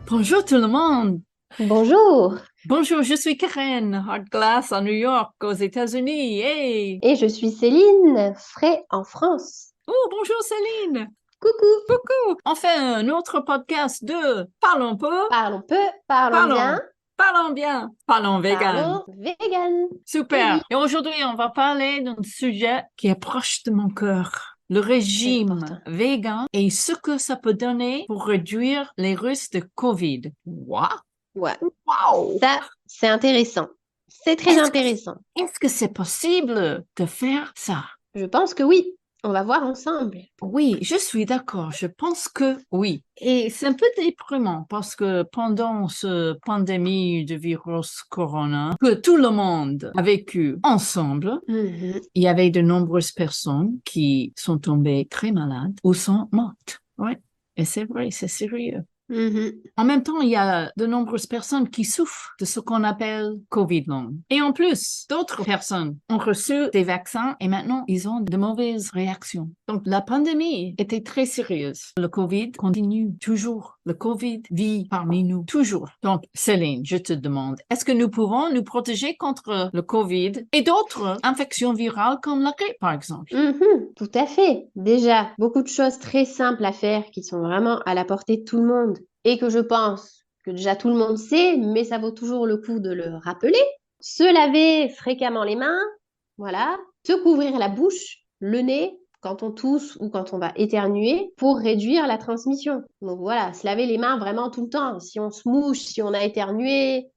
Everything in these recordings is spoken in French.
Bonjour tout le monde. Bonjour, Bonjour, je suis Karen, Hard Glass à New York, aux États-Unis. Hey! et je suis Céline, frais en France. Oh, bonjour Céline. Coucou, Coucou. On fait un autre podcast de Parlons peu, parlons peu, parlons bien, parlons, parlons bien, parlons vegan. parlons vegan. Eh Super. oui, Et aujourd'hui, on va parler d'un sujet qui est proche de mon cœur. Le très régime important. vegan et ce que ça peut donner pour réduire les risques de COVID. Waouh! Ouais, Wow. ça, c'est intéressant. C'est très Est-ce que intéressant. Est-ce que c'est possible de faire ça? Je pense que oui, on va voir ensemble. Oui, je suis d'accord. Je pense que oui. Et c'est un peu déprimant parce que pendant cette pandémie de virus corona que tout le monde a vécu ensemble, Mhm. il y avait de nombreuses personnes qui sont tombées très malades ou sont mortes. Oui, et c'est vrai, c'est sérieux. Mhm. En même temps, il y a de nombreuses personnes qui souffrent de ce qu'on appelle COVID long. Et en plus, d'autres personnes ont reçu des vaccins et maintenant, ils ont de mauvaises réactions. Donc, la pandémie était très sérieuse. Le COVID continue toujours. Le COVID vit parmi nous toujours. Donc, Céline, je te demande, est-ce que nous pouvons nous protéger contre le COVID et d'autres infections virales comme la grippe, par exemple? Mhm. Tout à fait. Déjà, beaucoup de choses très simples à faire qui sont vraiment à la portée de tout le monde et que je pense que déjà tout le monde sait, mais ça vaut toujours le coup de le rappeler. Se laver fréquemment les mains, voilà. Se couvrir la bouche, le nez quand on tousse ou quand on va éternuer pour réduire la transmission. Donc voilà, se laver les mains vraiment tout le temps. Si on se mouche, si on a éternué,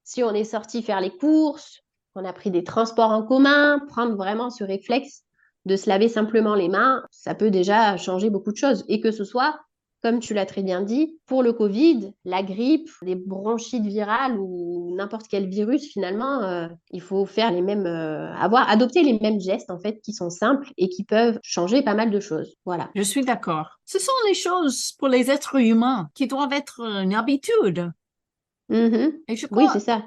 si on est sorti faire les courses, on a pris des transports en commun, prendre vraiment ce réflexe de se laver simplement les mains, ça peut déjà changer beaucoup de choses. Et que ce soit, comme tu l'as très bien dit, pour le Covid, la grippe, les bronchites virales ou n'importe quel virus, finalement, il faut faire les mêmes, adopter les mêmes gestes, en fait, qui sont simples et qui peuvent changer pas mal de choses. Voilà. Je suis d'accord. Ce sont les choses pour les êtres humains qui doivent être une habitude. Mhm. Et je Oui, c'est crois ça.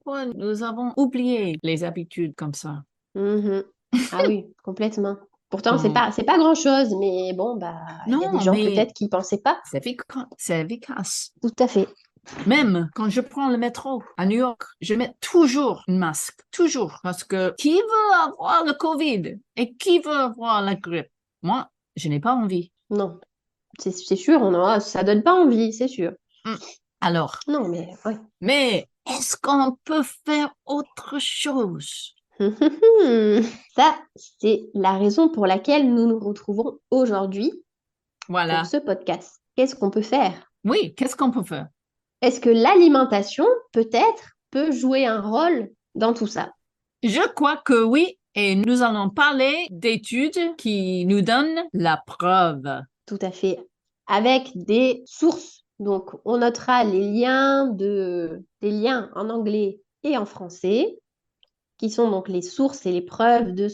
que nous avons oublié les habitudes comme ça. Mhm. Ah oui, complètement. Pourtant, Bon, c'est pas grand-chose, mais bon, bah, il y a des non, gens mais peut-être qui pensaient pas. c'est efficace. Tout à fait. Même quand je prends le métro à New York, je mets toujours un masque, toujours, parce que qui veut avoir le COVID et qui veut avoir la grippe? Moi, je n'ai pas envie. Non, c'est sûr, ça donne pas envie, c'est sûr. Hmm. Alors, Non, mais ouais. mais est-ce qu'on peut faire autre chose? Ça, c'est la raison pour laquelle nous nous retrouvons aujourd'hui pour Voilà. ce podcast. Qu'est-ce qu'on peut faire? Oui, qu'est-ce qu'on peut faire? Est-ce que l'alimentation, peut-être, peut jouer un rôle dans tout ça? Je crois que oui, et nous allons parler d'études qui nous donnent la preuve. Tout à fait. Avec des sources. Donc, on notera des liens en anglais et en français, qui sont donc les sources et les preuves de de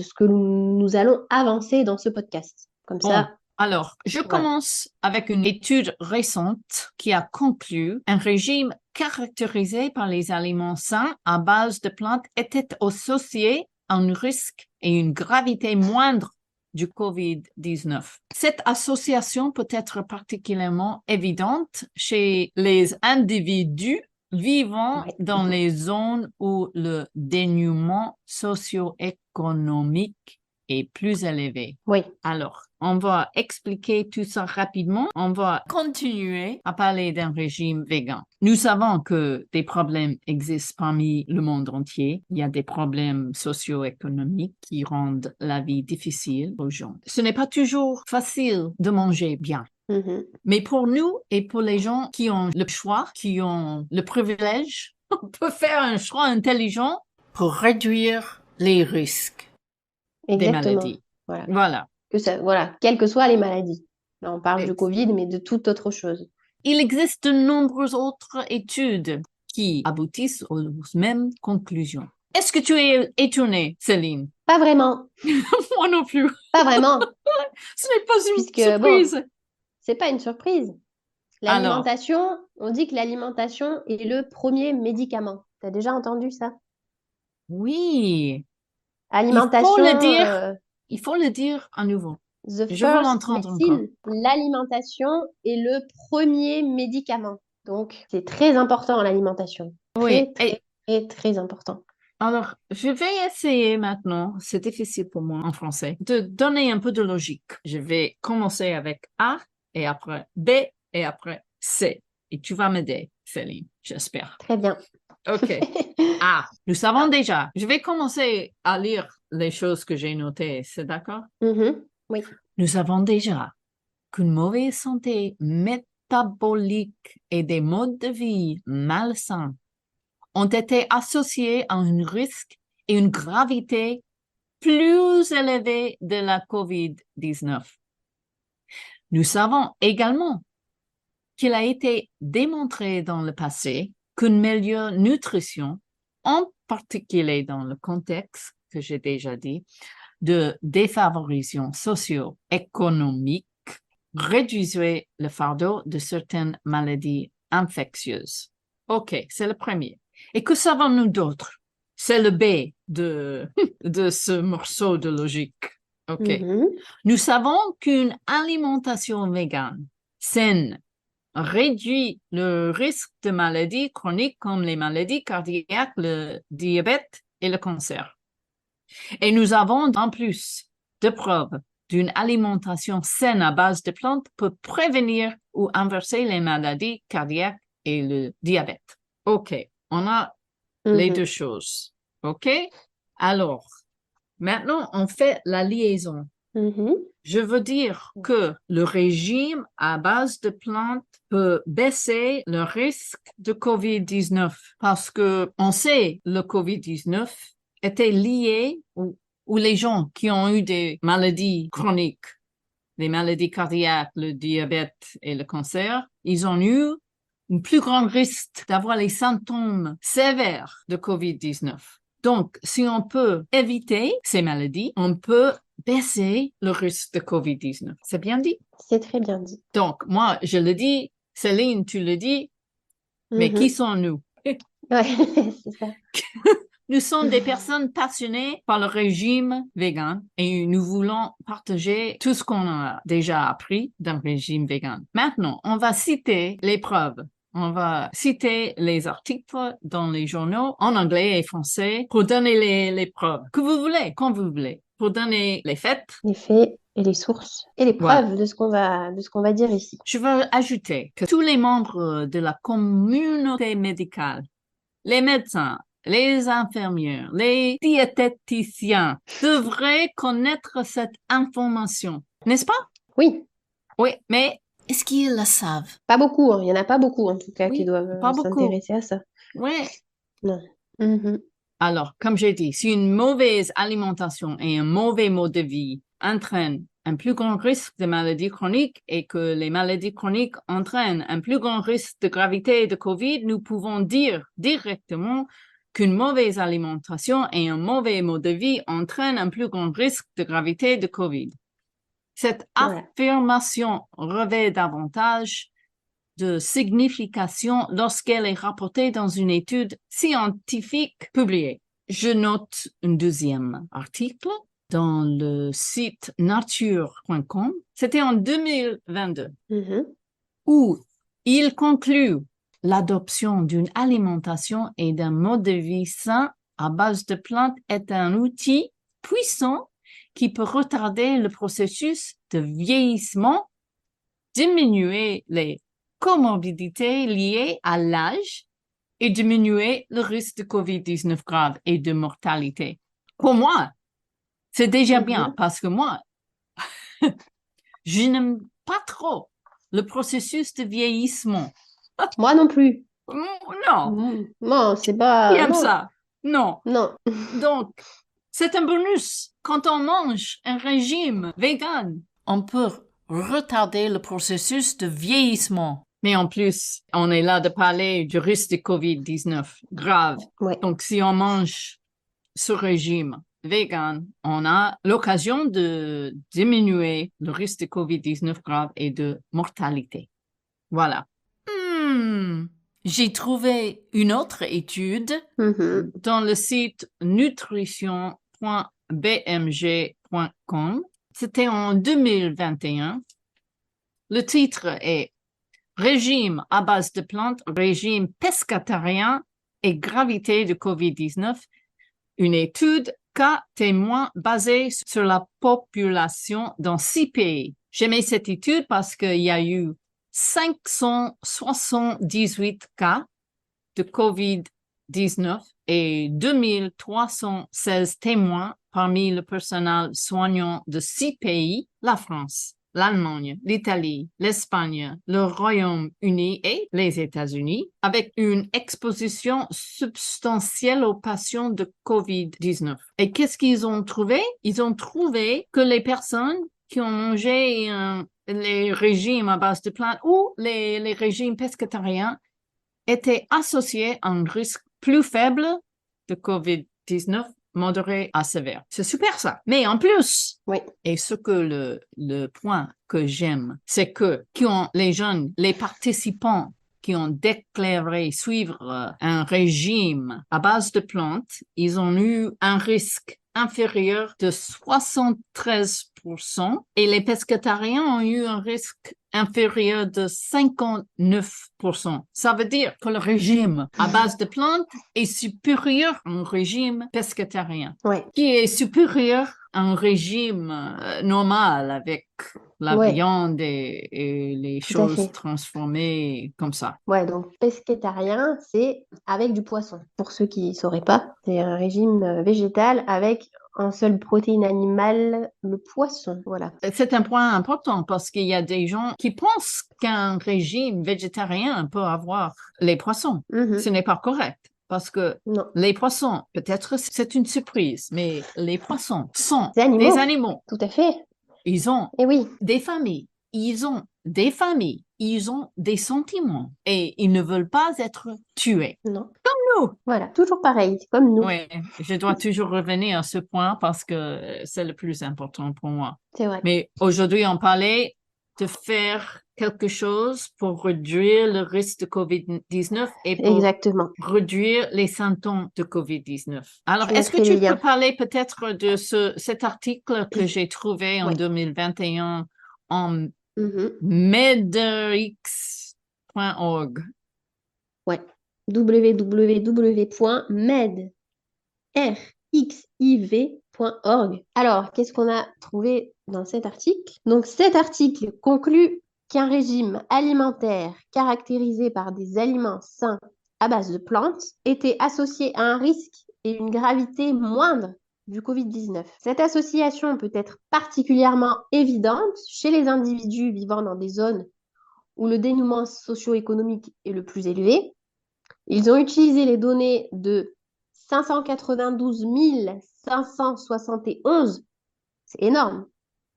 ce que nous allons avancer dans ce podcast. Comme Bon, ça, alors, je voilà. commence avec une étude récente qui a conclu un régime caractérisé par les aliments sains à base de plantes était associé à un risque et une gravité moindre du COVID-19. Cette association peut être particulièrement évidente chez les individus vivant Ouais. dans les zones où le dénuement socio-économique est plus élevé. Oui, Alors, on va expliquer tout ça rapidement. On va continuer à parler d'un régime végan. Nous savons que des problèmes existent parmi le monde entier. Il y a des problèmes socio-économiques qui rendent la vie difficile aux gens. Ce n'est pas toujours facile de manger bien. mhm, Mais pour nous et pour les gens qui ont le choix, qui ont le privilège, on peut faire un choix intelligent pour réduire les risques des exactement. maladies. Voilà. Voilà. Voilà, quelles que soient les maladies. Là, on parle du Covid, mais de toute autre chose. Il existe de nombreuses autres études qui aboutissent aux mêmes conclusions. Est-ce que tu es étonnée, Céline? Pas vraiment, Moi non plus. pas vraiment, Ce n'est pas une puisque bon, surprise. c'est pas une surprise. Alors, L'alimentation, on dit que l'alimentation est le premier médicament. T'as déjà entendu ça? oui, il faut Alimentation, le dire, il faut le dire à nouveau. The Je veux first l'entendre encore. medicine, l'alimentation est le premier médicament. Donc, c'est très important l'alimentation. Oui, Très, très, très, très important. alors, je vais essayer maintenant, c'est difficile pour moi en français, de donner un peu de logique. Je vais commencer avec A et après B et après C. Et tu vas m'aider, Céline, j'espère. Très bien. OK. A, nous savons déjà. Je vais commencer à lire les choses que j'ai notées, c'est d'accord? Oui. Nous savons déjà qu'une mauvaise santé métabolique et des modes de vie malsains ont été associés à un risque et une gravité plus élevée de la COVID-19. Nous savons également qu'il a été démontré dans le passé qu'une meilleure nutrition, en particulier dans le contexte que j'ai déjà dit, de défavorisation socio-économique, réduisait le fardeau de certaines maladies infectieuses. OK, c'est le premier. Et que savons-nous d'autre? C'est le B de ce morceau de logique. OK. Nous savons qu'une alimentation végane saine réduit le risque de maladies chroniques comme les maladies cardiaques, le diabète et le cancer. Et nous avons en plus de preuves d'une alimentation saine à base de plantes peut prévenir ou inverser les maladies cardiaques et le diabète. OK, on a les deux choses. OK? Alors, maintenant, on fait la liaison. Je veux dire que le régime à base de plantes peut baisser le risque de COVID-19 parce que on sait le COVID-19 était lié ou les gens qui ont eu des maladies chroniques, les maladies cardiaques, le diabète et le cancer, ils ont eu un plus grand risque d'avoir les symptômes sévères de COVID-19. Donc, si on peut éviter ces maladies, on peut baisser le risque de COVID-19. C'est bien dit? C'est très bien dit. Donc, moi, je le dis, Céline, tu le dis, mais qui sommes-nous? Ouais, c'est ça. Nous sommes des personnes passionnées par le régime vegan et nous voulons partager tout ce qu'on a déjà appris d'un régime vegan. Maintenant, on va citer les preuves. On va citer les articles dans les journaux en anglais et français pour donner les preuves que vous voulez, quand vous voulez, pour donner les faits. Les faits et les sources et les Voilà. preuves de ce qu'on va dire ici. Je veux ajouter que tous les membres de la communauté médicale, les médecins, les infirmières, les diététiciens devraient connaître cette information, n'est-ce pas? Oui. Oui, mais est-ce qu'ils la savent? Pas beaucoup, hein. Il n'y en a pas beaucoup en tout cas qui Oui, doivent pas beaucoup. s'intéresser à ça. Oui. Non. Alors, comme j'ai dit, si une mauvaise alimentation et un mauvais mode de vie entraînent un plus grand risque de maladies chroniques et que les maladies chroniques entraînent un plus grand risque de gravité de COVID, nous pouvons dire directement qu'une mauvaise alimentation et un mauvais mode de vie entraînent un plus grand risque de gravité de COVID. Cette affirmation revêt davantage de signification lorsqu'elle est rapportée dans une étude scientifique publiée. Je note un deuxième article dans le site nature.com. C'était en 2022, où il conclut l'adoption d'une alimentation et d'un mode de vie sain à base de plantes est un outil puissant qui peut retarder le processus de vieillissement, diminuer les comorbidités liées à l'âge et diminuer le risque de COVID-19 grave et de mortalité. Pour moi, c'est déjà bien parce que moi, je n'aime pas trop le processus de vieillissement. Moi non plus. Non. Non, c'est pas... Qui aime non. ça? Non. Non. Donc, c'est un bonus. Quand on mange un régime vegan, on peut retarder le processus de vieillissement. Mais en plus, on est là de parler du risque de COVID-19 grave. Ouais. Donc, si on mange ce régime vegan, on a l'occasion de diminuer le risque de COVID-19 grave et de mortalité. Voilà. J'ai trouvé une autre étude dans le site nutrition.bmg.com C'était en 2021. Le titre est Régime à base de plantes, régime pescétarien et gravité de COVID-19, une étude cas témoin basée sur la population dans 6 pays. J'aimais cette étude parce qu'il y a eu 578 cas de COVID-19 et 2316 témoins parmi le personnel soignant de 6 pays, la France, l'Allemagne, l'Italie, l'Espagne, le Royaume-Uni et les États-Unis, avec une exposition substantielle aux patients de COVID-19. Et qu'est-ce qu'ils ont trouvé? Ils ont trouvé que les personnes qui ont mangé les régimes à base de plantes ou les régimes pescétariens étaient associés à un risque plus faible de COVID-19 modéré à sévère. C'est super ça. Mais en plus, Oui. et ce que le point que j'aime, c'est que les jeunes, les participants qui ont déclaré suivre un régime à base de plantes, ils ont eu un risque inférieur de 73% et les pescétariens ont eu un risque inférieur de 59%. Ça veut dire que le régime à base de plantes est supérieur à un régime pescétarien, Ouais. qui est supérieur à un régime normal avec la Ouais. viande et les Tout à choses fait. transformées comme ça. Ouais, donc pescétarien, c'est avec du poisson. Pour ceux qui ne sauraient pas, c'est un régime végétal avec un seul protéine animale, le poisson. Voilà. C'est un point important parce qu'il y a des gens qui pensent qu'un régime végétarien peut avoir les poissons. Mhm. Ce n'est pas correct parce que Non. les poissons, peut-être c'est une surprise, mais les poissons sont Des animaux. des animaux. Tout à fait. Ils ont Et oui. des familles. Ils ont des familles. Ils ont des sentiments et ils ne veulent pas être tués. Non. Nous. Voilà, toujours pareil, c'est comme nous. Oui, je dois toujours revenir à ce point parce que c'est le plus important pour moi. C'est vrai. Mais aujourd'hui, on parlait de faire quelque chose pour réduire le risque de COVID-19 et pour Exactement. réduire les symptômes de COVID-19. Alors, Je est-ce que mettrai les tu peux liens. parler peut-être de cet article que j'ai trouvé en Ouais. 2021 en Mhm. medrx.org? Ouais. www.medrxiv.org. Alors, qu'est-ce qu'on a trouvé dans cet article? Donc, cet article conclut qu'un régime alimentaire caractérisé par des aliments sains à base de plantes était associé à un risque et une gravité moindre du COVID-19. Cette association peut être particulièrement évidente chez les individus vivant dans des zones où le dénouement socio-économique est le plus élevé. Ils ont utilisé les données de 592 571, c'est énorme,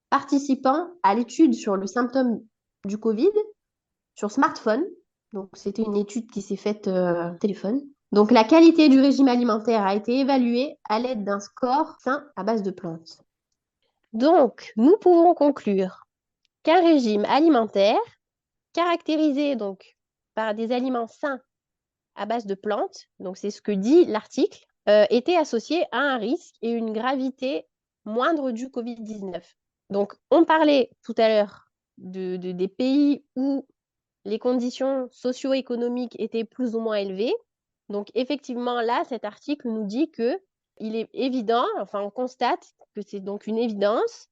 participants à l'étude sur le symptôme du Covid sur smartphone. Donc, c'était une étude qui s'est faite téléphone. Donc, la qualité du régime alimentaire a été évaluée à l'aide d'un score sain à base de plantes. Donc, nous pouvons conclure qu'un régime alimentaire caractérisé donc par des aliments sains à base de plantes, donc c'est ce que dit l'article, était associé à un risque et une gravité moindre du Covid-19. Donc, on parlait tout à l'heure des pays où les conditions socio-économiques étaient plus ou moins élevées. Donc, effectivement, là, cet article nous dit que il est évident, enfin, on constate que c'est donc une évidence,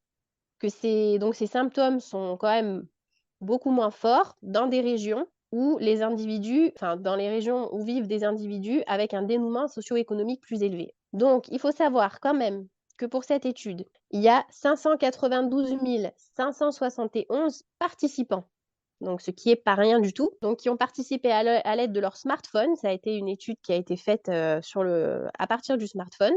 que donc ces symptômes sont quand même beaucoup moins forts dans des régions où les individus, enfin dans les régions où vivent des individus avec un dénouement socio-économique plus élevé. Donc, il faut savoir quand même que pour cette étude, il y a 592 571 participants. Donc, ce qui est pas rien du tout. Donc, qui ont participé à l'aide de leur smartphone. Ça a été une étude qui a été faite à partir du smartphone.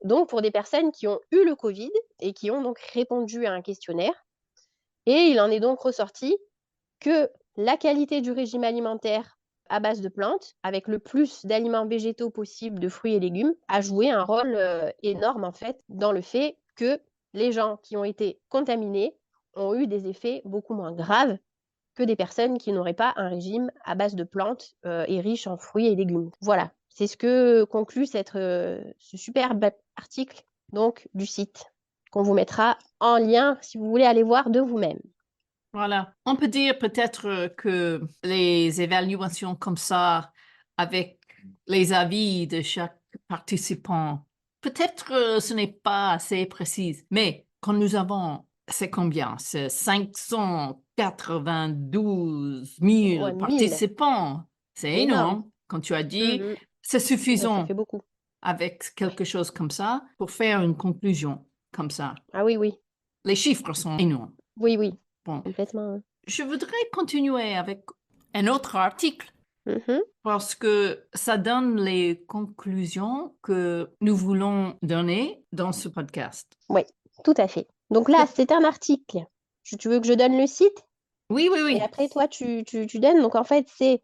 Donc, pour des personnes qui ont eu le Covid et qui ont donc répondu à un questionnaire. Et il en est donc ressorti que la qualité du régime alimentaire à base de plantes, avec le plus d'aliments végétaux possible, de fruits et légumes, a joué un rôle énorme en fait dans le fait que les gens qui ont été contaminés ont eu des effets beaucoup moins graves que des personnes qui n'auraient pas un régime à base de plantes et riche en fruits et légumes. Voilà, c'est ce que conclut ce superbe article donc du site. qu'on vous mettra en lien si vous voulez aller voir de vous-même. Voilà. On peut dire peut-être que les évaluations comme ça, avec les avis de chaque participant, peut-être ce n'est pas assez précis, mais quand nous avons, c'est combien? C'est 592 000 Ouais, 1000, participants. C'est c'est énorme. énorme. Quand tu as dit, Mhm. c'est Ouais, ça suffisant fait beaucoup. avec quelque chose comme ça pour faire une conclusion comme ça. Ah oui, oui, Les chiffres sont énormes. oui, oui, Bon, complètement. Hein. je voudrais continuer avec un autre article Mhm. parce que ça donne les conclusions que nous voulons donner dans ce podcast. Oui, tout à fait. Donc là, c'est un article. Tu veux que je donne le site? Oui, oui, Et oui. après, toi, tu donnes. Donc en fait, c'est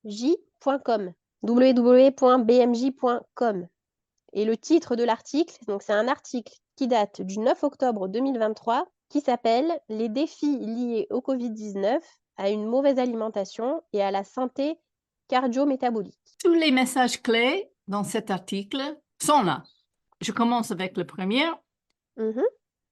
bmj.com. www.bmj.com. Et le titre de l'article, donc c'est un article qui date du 9 octobre 2023 qui s'appelle Les défis liés au Covid-19 à une mauvaise alimentation et à la santé cardio-métabolique. Tous les messages clés dans cet article sont là. Je commence avec le premier. Mhm.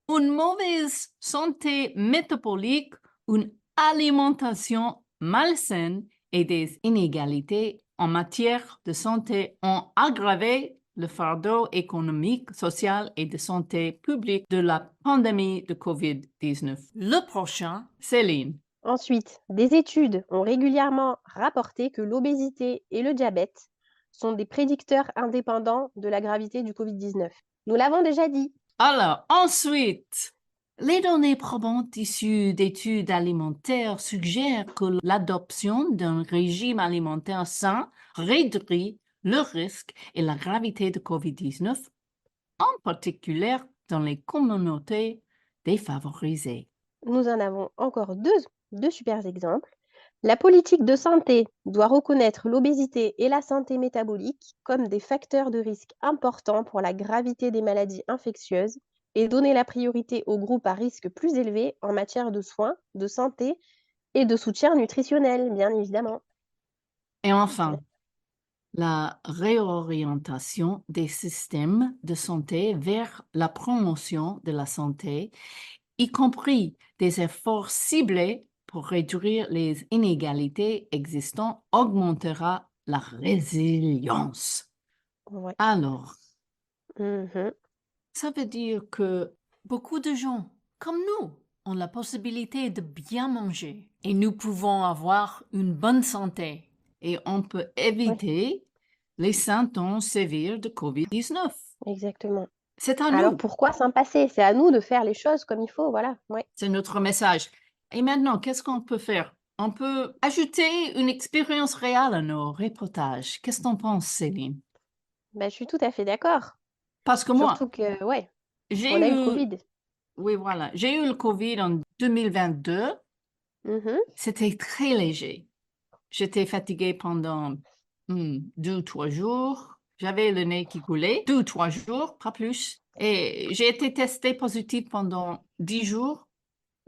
Une mauvaise santé métabolique, une alimentation malsaine et des inégalités en matière de santé ont aggravé le fardeau économique, social et de santé publique de la pandémie de COVID-19. Le prochain, Céline. Ensuite, des études ont régulièrement rapporté que l'obésité et le diabète sont des prédicteurs indépendants de la gravité du Covid-19. Nous l'avons déjà dit. Alors, ensuite, les données probantes issues d'études alimentaires suggèrent que l'adoption d'un régime alimentaire sain réduit le risque et la gravité de COVID-19, en particulier dans les communautés défavorisées. Nous en avons encore deux super exemples. La politique de santé doit reconnaître l'obésité et la santé métabolique comme des facteurs de risque importants pour la gravité des maladies infectieuses et donner la priorité aux groupes à risque plus élevé en matière de soins, de santé et de soutien nutritionnel, bien évidemment. Et enfin, la réorientation des systèmes de santé vers la promotion de la santé, y compris des efforts ciblés pour réduire les inégalités existantes, augmentera la résilience. Ouais. Alors, Mhm. ça veut dire que beaucoup de gens, comme nous, ont la possibilité de bien manger et nous pouvons avoir une bonne santé et on peut Ouais, éviter les symptômes sévères de COVID-19. exactement. C'est à Alors nous. pourquoi s'en passer? C'est à nous de faire les choses comme il faut, voilà. Ouais. C'est notre message. Et maintenant, qu'est-ce qu'on peut faire? On peut ajouter une expérience réelle à nos reportages. Qu'est-ce que t'en penses, Céline? Bah, je suis tout à fait d'accord. Parce que moi, Surtout que, ouais, j'ai on a eu le eu, Covid. oui, voilà, j'ai eu le COVID en 2022. Mhm. C'était très léger. J'étais fatiguée pendant 2 ou 3 jours. J'avais le nez qui coulait. 2 ou 3 jours, pas plus. Et j'ai été testée positive pendant 10 jours.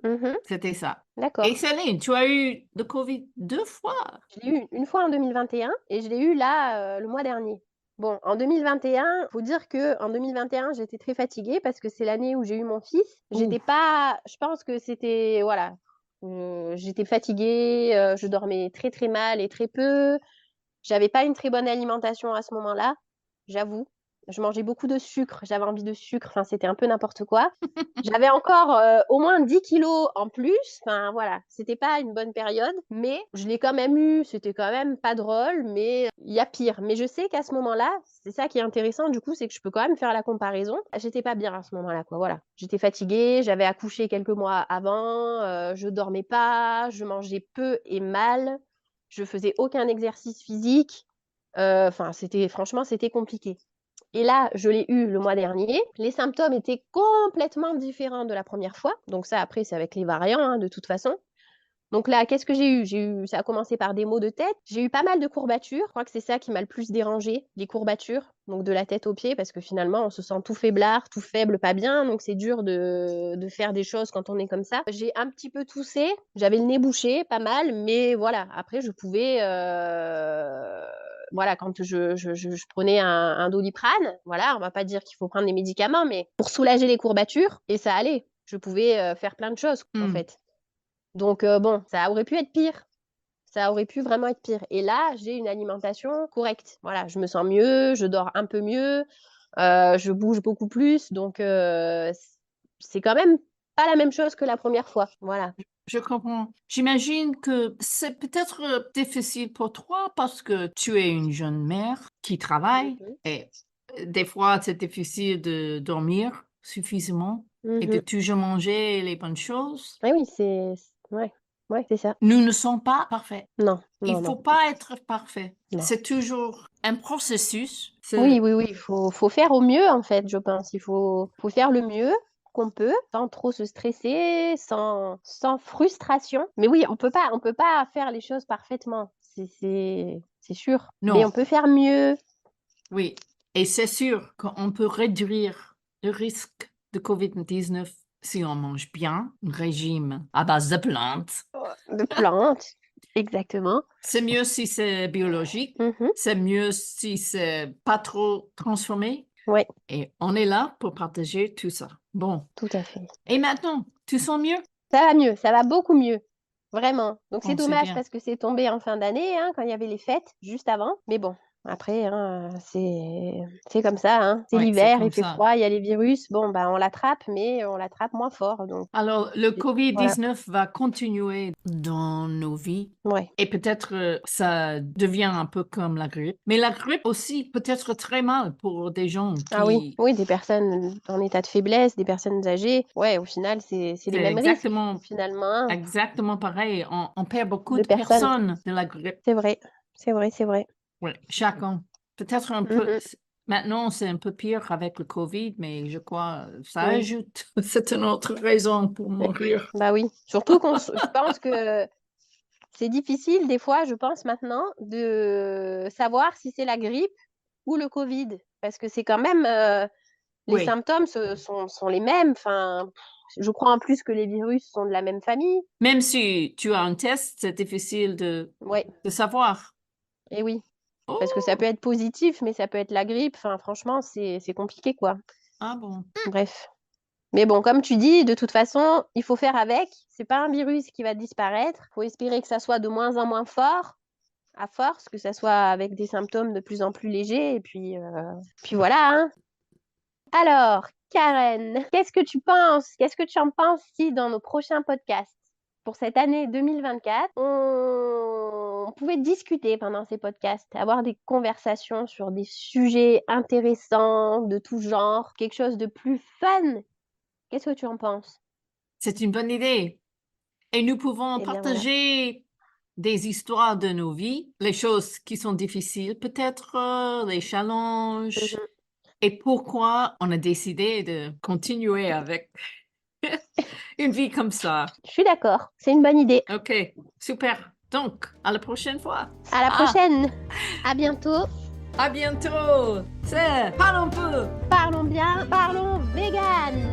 Mhm. C'était ça. Et D'accord. Céline, tu as eu le COVID 2 fois. Je l'ai eu une fois en 2021 et je l'ai eu là le mois dernier. Bon, en 2021, faut dire que en 2021, j'étais très fatiguée parce que c'est l'année où j'ai eu mon fils. Ouh. J'étais pas, je pense que c'était, voilà, j'étais fatiguée, je dormais très très mal et très peu. J'avais pas une très bonne alimentation à ce moment-là, j'avoue. Je mangeais beaucoup de sucre, j'avais envie de sucre, enfin, c'était un peu n'importe quoi. J'avais encore au moins 10 kilos en plus, enfin voilà, c'était pas une bonne période, mais je l'ai quand même eu, c'était quand même pas drôle, mais il y a pire. Mais je sais qu'à ce moment-là, c'est ça qui est intéressant du coup, c'est que je peux quand même faire la comparaison. J'étais pas bien à ce moment-là, quoi, voilà. J'étais fatiguée, j'avais accouché quelques mois avant, je dormais pas, je mangeais peu et mal, je faisais aucun exercice physique. Enfin, franchement, c'était compliqué. Et là, je l'ai eu le mois dernier. Les symptômes étaient complètement différents de la première fois. Donc ça, après, c'est avec les variants, hein, de toute façon. Donc là, qu'est-ce que j'ai eu? Ça a commencé par des maux de tête. J'ai eu pas mal de courbatures. Je crois que c'est ça qui m'a le plus dérangé, les courbatures. Donc de la tête aux pieds, parce que finalement, on se sent tout faiblard, tout faible, pas bien. Donc c'est dur de faire des choses quand on est comme ça. J'ai un petit peu toussé. J'avais le nez bouché, pas mal. Mais voilà, après, je pouvais voilà, quand je prenais un Doliprane, voilà, on va pas dire qu'il faut prendre des médicaments, mais pour soulager les courbatures, et ça allait. Je pouvais faire plein de choses, en fait. Donc, bon, ça aurait pu être pire. Ça aurait pu vraiment être pire. Et là, j'ai une alimentation correcte. Voilà, je me sens mieux, je dors un peu mieux, je bouge beaucoup plus. Donc, c'est quand même pas la même chose que la première fois. Voilà. Je comprends. J'imagine que c'est peut-être difficile pour toi parce que tu es une jeune mère qui travaille et des fois, c'est difficile de dormir suffisamment et de toujours manger les bonnes choses. Oui, oui, ouais, c'est ça. Nous ne sommes pas parfaits. Non, Il non, faut non. pas être parfait. Non. C'est toujours un processus. Oui, il faut faire au mieux, en fait, je pense. Il faut faire le mieux qu'on peut, sans trop se stresser, sans frustration. Mais oui, on peut pas faire les choses parfaitement, c'est sûr. Mais Non. on peut faire mieux. Oui, et c'est sûr qu'on peut réduire le risque de COVID-19 si on mange bien, un régime à base de plantes. De plantes, exactement. C'est mieux si c'est biologique, c'est mieux si c'est pas trop transformé. Ouais, Et on est là pour partager tout ça. Bon. tout à fait. Et maintenant, tu sens mieux? Ça va mieux, ça va beaucoup mieux. Vraiment. Donc c'est Bon, c'est dommage bien. parce que c'est tombé en fin d'année, hein, quand il y avait les fêtes, juste avant. Mais bon, après, hein, c'est comme ça. Hein. C'est Oui, c'est l'hiver, il comme fait ça. froid, il y a les virus. Bon, bah, on l'attrape, mais on l'attrape moins fort. Donc Alors, le voilà. COVID-19 va continuer dans nos vies Ouais. et peut-être ça devient un peu comme la grippe. Mais la grippe aussi peut être très mal pour des gens Ah oui, qui... oui, des personnes en état de faiblesse, des personnes âgées. Ouais, au final, c'est les C'est mêmes risques, finalement, hein, exactement pareil. On perd beaucoup de de personnes. personnes de la grippe. C'est vrai, c'est vrai, c'est vrai. Ouais, chaque an. Peut-être un peu... Maintenant, c'est un peu pire avec le COVID, mais je crois ça Oui. ajoute. C'est une autre raison pour mourir. Bah oui. Surtout je pense que c'est difficile des fois, je pense maintenant, de savoir si c'est la grippe ou le Covid. Parce que c'est quand même, les Oui. symptômes sont les mêmes. Enfin, je crois en plus que les virus sont de la même famille. Même si tu as un test, c'est difficile Ouais, de savoir. et oui. Parce que ça Oh, peut être positif, mais ça peut être la grippe. Enfin, franchement, c'est compliqué, quoi. ah bon. Bref. Mais bon, comme tu dis, de toute façon, il faut faire avec. C'est pas un virus qui va disparaître. Il faut espérer que ça soit de moins en moins fort, à force, que ça soit avec des symptômes de plus en plus légers. Et puis voilà. Hein. Alors, Karen, qu'est-ce que tu penses? Qu'est-ce que tu en penses si dans nos prochains podcasts, pour cette année 2024, on pouvait discuter pendant ces podcasts, avoir des conversations sur des sujets intéressants de tout genre, quelque chose de plus fun? Qu'est-ce que tu en penses? C'est une bonne idée. Et nous pouvons Eh bien voilà. partager des histoires de nos vies, les choses qui sont difficiles, peut-être les challenges, et pourquoi on a décidé de continuer avec une vie comme ça. Je suis d'accord, c'est une bonne idée. OK, super. Donc, à la prochaine fois. À la prochaine. À bientôt. À bientôt. C'est, parlons peu. Parlons bien, parlons vegan.